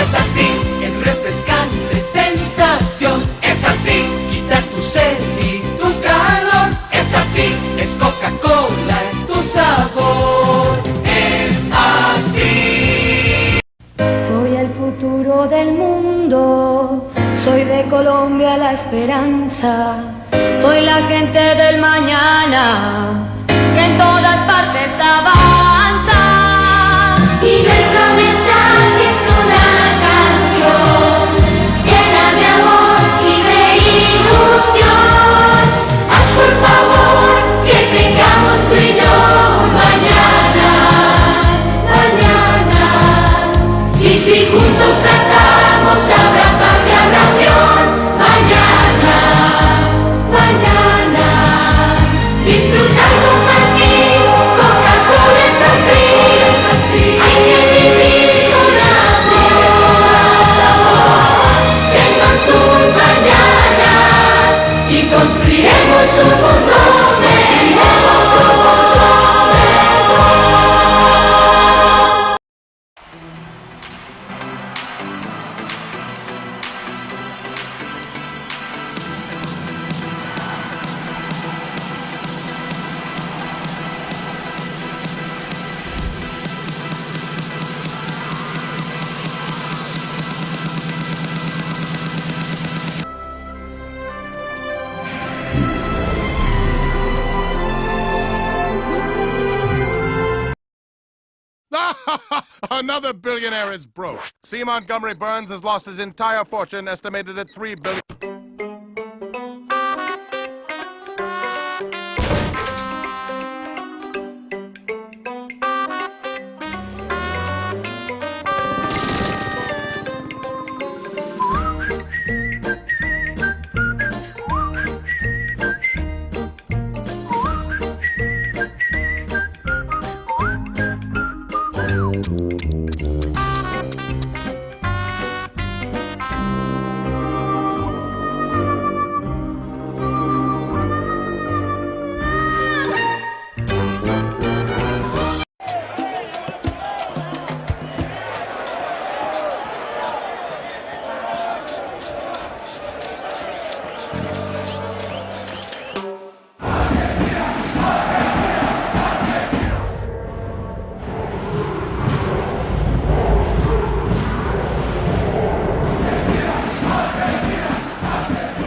es así, es refrescante sensación, es así, quita tu sed y tu calor, es así, es Coca-Cola, es tu sabor, es así. Soy el futuro del mundo, soy de Colombia la esperanza, soy la gente del mañana, que en todas partes avanza. Y nuestro mensaje es una canción llena de amor y de ilusión. Haz por favor que tengamos tú y yo un mañana, mañana. Y si juntos tratamos habrá paz y habrá unión. Mañana, mañana. Disfrutar, compartir, Coca-Cola es así, es así. Hay que vivir con amor, sabor. Denos un mañana y construiremos un mundo mejor. Another billionaire is broke. C. Montgomery Burns has lost his entire fortune, estimated at $3 billion.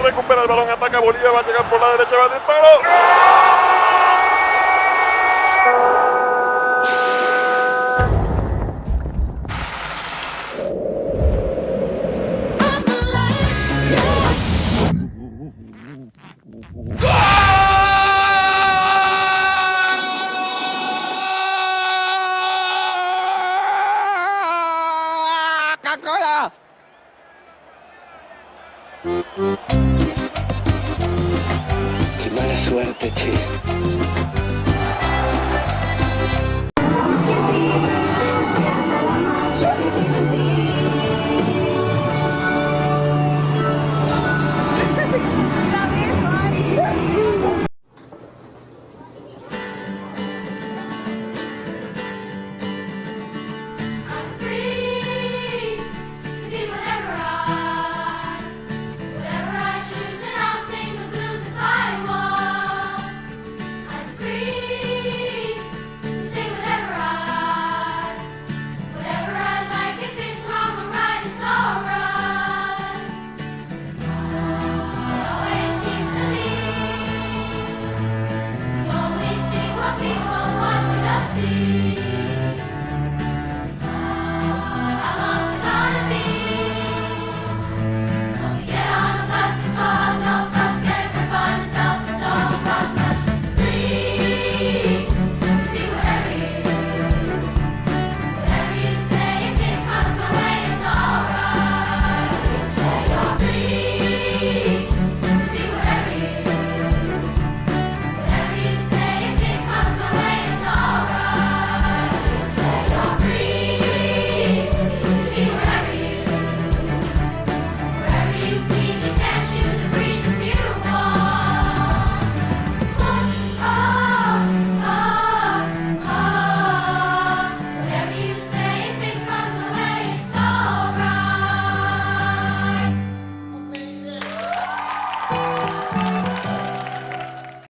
Recupera el balón, ataca Bolivia, va a llegar por la derecha, va a disparo. ¡Coca-Cola! Qué mala suerte, che.